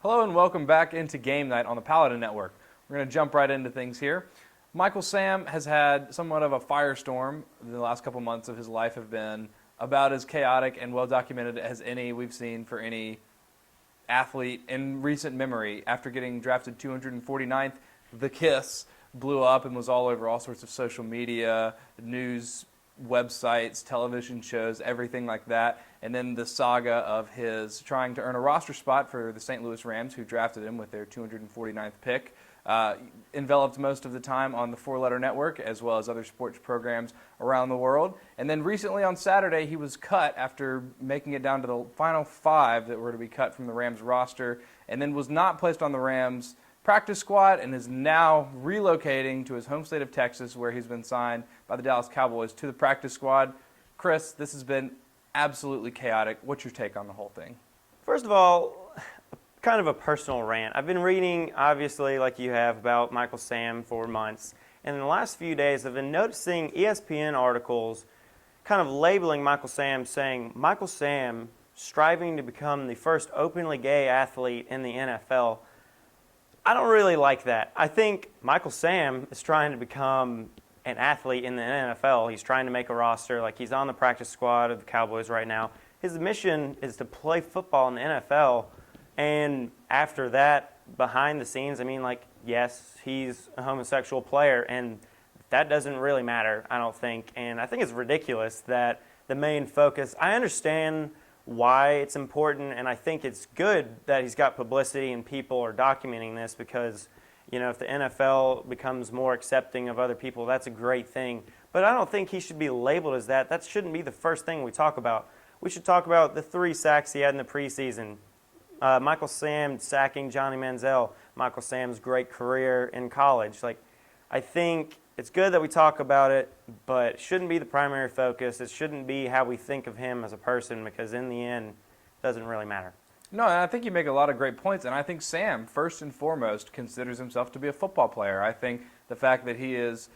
Hello and welcome back into Game Night on the Paladin Network. We're going to jump right into things here. Michael Sam has had somewhat of a firestorm. The last couple months of his life have been about as chaotic and well documented as any we've seen for any athlete in recent memory. After getting drafted 249th, the Kiss blew up and was all over all sorts of social media, news websites, television shows, everything like that. And then the saga of his trying to earn a roster spot for the St. Louis Rams, who drafted him with their 249th pick, enveloped most of the time on the Four Letter Network as well as other sports programs around the world. And then recently on Saturday, he was cut after making it down to the final 5 that were to be cut from the Rams roster, and then was not placed on the Rams practice squad and is now relocating to his home state of Texas, where he's been signed by the Dallas Cowboys to the practice squad. Chris, this has been absolutely chaotic. What's your take on the whole thing? First of all, kind of a personal rant. I've been reading, obviously, like you have, about Michael Sam for months. And in the last few days, I've been noticing ESPN articles kind of labeling Michael Sam, saying, Michael Sam striving to become the first openly gay athlete in the NFL. I don't really like that. I think Michael Sam is trying to become an athlete in the NFL. He's trying to make a roster. Like, he's on the practice squad of the Cowboys right now. His mission is to play football in the NFL. And after that, behind the scenes, I mean, like, yes, he's a homosexual player, and that doesn't really matter, I don't think. And I think it's ridiculous that the main focus, I understand why it's important, and I think it's good that he's got publicity and people are documenting this, because, you know, if the NFL becomes more accepting of other people, that's a great thing. But I don't think he should be labeled as that. That shouldn't be the first thing we talk about. We should talk about the 3 sacks he had in the preseason. Michael Sam sacking Johnny Manziel. Michael Sam's great career in college. Like, I think it's good that we talk about it, but it shouldn't be the primary focus. It shouldn't be how we think of him as a person, because in the end, it doesn't really matter. No, and I think you make a lot of great points, and I think Sam, first and foremost, considers himself to be a football player. I think the fact that he is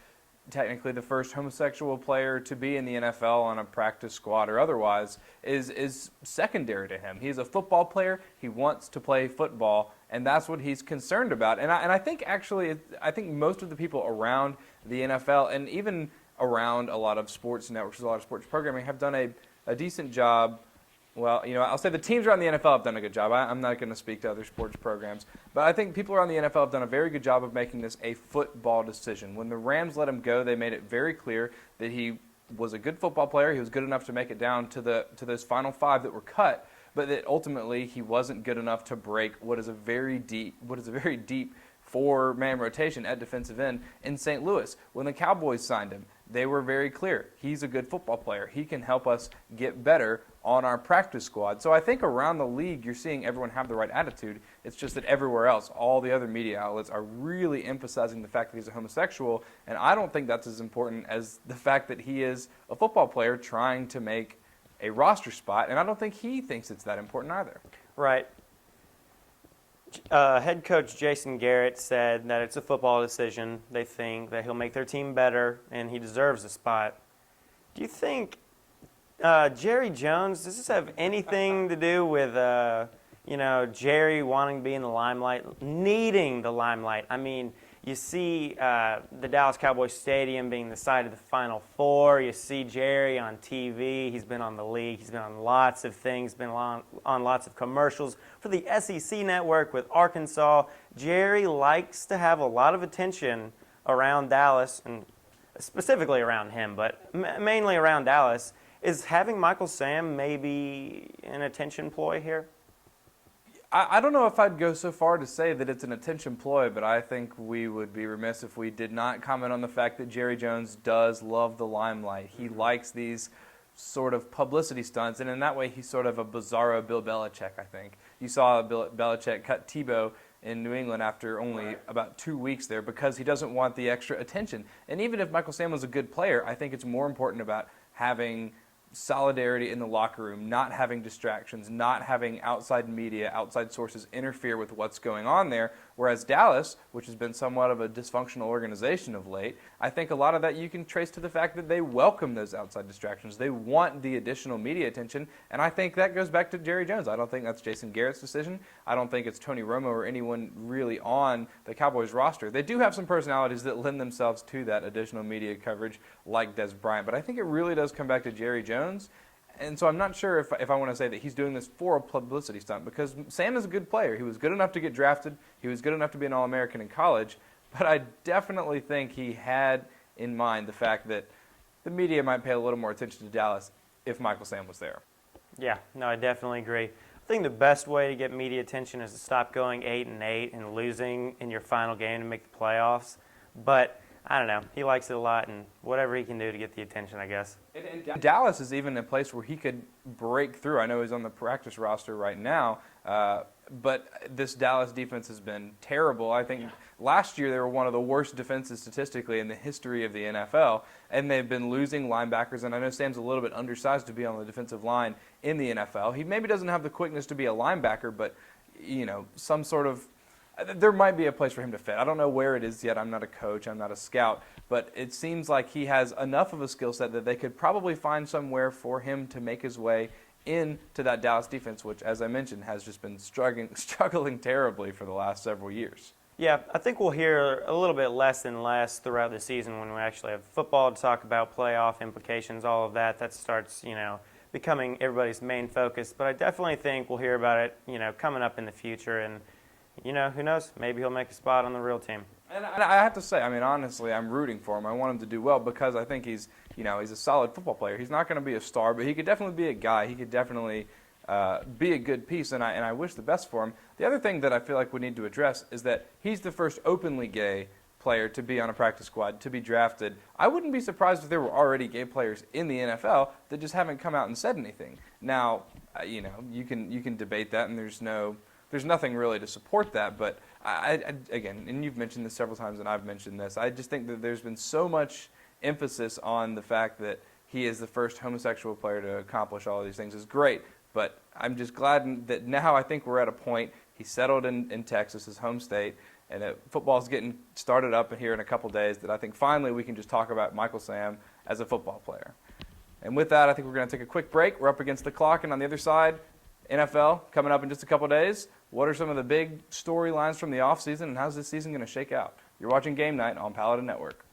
technically the first homosexual player to be in the NFL on a practice squad or otherwise is secondary to him. He's a football player. He wants to play football, and that's what he's concerned about. And I think actually, I think most of the people around the NFL and even around a lot of sports networks, a lot of sports programming, have done a decent job. Well, you know, I'll say the teams around the NFL have done a good job. I'm not going to speak to other sports programs. But I think people around the NFL have done a very good job of making this a football decision. When the Rams let him go, they made it very clear that he was a good football player. He was good enough to make it down to those final 5 that were cut, but that ultimately he wasn't good enough to break what is a very deep 4-man rotation at defensive end in St. Louis. When the Cowboys signed him, they were very clear. He's a good football player. He can help us get better on our practice squad. So I think around the league, you're seeing everyone have the right attitude. It's just that everywhere else, all the other media outlets are really emphasizing the fact that he's a homosexual, and I don't think that's as important as the fact that he is a football player trying to make a roster spot, and I don't think he thinks it's that important either. Right. Head coach Jason Garrett said that it's a football decision. They think that he'll make their team better, and he deserves a spot. Do you think Jerry Jones, does this have anything to do with, Jerry wanting to be in the limelight, needing the limelight? I mean, you see the Dallas Cowboys stadium being the site of the Final Four. You see Jerry on TV. He's been on the league. He's been on lots of things, been on lots of commercials for the SEC network with Arkansas. Jerry likes to have a lot of attention around Dallas, and specifically around him, but mainly around Dallas. Is having Michael Sam maybe an attention ploy here? I don't know if I'd go so far to say that it's an attention ploy, but I think we would be remiss if we did not comment on the fact that Jerry Jones does love the limelight. He likes these sort of publicity stunts, and in that way he's sort of a bizarro Bill Belichick, I think. You saw Bill Belichick cut Tebow in New England after only about 2 weeks there because he doesn't want the extra attention. And even if Michael Sam was a good player, I think it's more important about having solidarity in the locker room, not having distractions, not having outside media, outside sources interfere with what's going on there. Whereas Dallas, which has been somewhat of a dysfunctional organization of late, I think a lot of that you can trace to the fact that they welcome those outside distractions. They want the additional media attention, and I think that goes back to Jerry Jones. I don't think that's Jason Garrett's decision. I don't think it's Tony Romo or anyone really on the Cowboys roster. They do have some personalities that lend themselves to that additional media coverage, like Des Bryant, but I think it really does come back to Jerry Jones. And so I'm not sure if I want to say that he's doing this for a publicity stunt, because Sam is a good player. He was good enough to get drafted. He was good enough to be an All-American in college. But I definitely think he had in mind the fact that the media might pay a little more attention to Dallas if Michael Sam was there. Yeah, no, I definitely agree. I think the best way to get media attention is to stop going 8-8 and losing in your final game to make the playoffs. But I don't know. He likes it a lot, and whatever he can do to get the attention, I guess. And Dallas is even a place where he could break through. I know he's on the practice roster right now, but this Dallas defense has been terrible. I think last year they were one of the worst defenses statistically in the history of the NFL, and they've been losing linebackers. And I know Sam's a little bit undersized to be on the defensive line in the NFL. He maybe doesn't have the quickness to be a linebacker, but some sort of there might be a place for him to fit. I don't know where it is yet. I'm not a coach. I'm not a scout. But it seems like he has enough of a skill set that they could probably find somewhere for him to make his way into that Dallas defense, which, as I mentioned, has just been struggling terribly for the last several years. Yeah, I think we'll hear a little bit less and less throughout the season when we actually have football to talk about, playoff implications, all of that. That starts, becoming everybody's main focus. But I definitely think we'll hear about it, coming up in the future. And who knows? Maybe he'll make a spot on the real team. And I have to say, honestly, I'm rooting for him. I want him to do well because I think he's a solid football player. He's not going to be a star, but he could definitely be a guy. He could definitely be a good piece, and I wish the best for him. The other thing that I feel like we need to address is that he's the first openly gay player to be on a practice squad, to be drafted. I wouldn't be surprised if there were already gay players in the NFL that just haven't come out and said anything. Now, you can debate that, and there's nothing really to support that, but again, and you've mentioned this several times, and I've mentioned this, I just think that there's been so much emphasis on the fact that he is the first homosexual player to accomplish all of these things is great, but I'm just glad that now I think we're at a point, he's settled in Texas, his home state, and that football's getting started up here in a couple days, that I think finally we can just talk about Michael Sam as a football player. And with that, I think we're going to take a quick break. We're up against the clock, and on the other side, NFL coming up in just a couple days. What are some of the big storylines from the offseason, and how's this season going to shake out? You're watching Game Night on Paladin Network.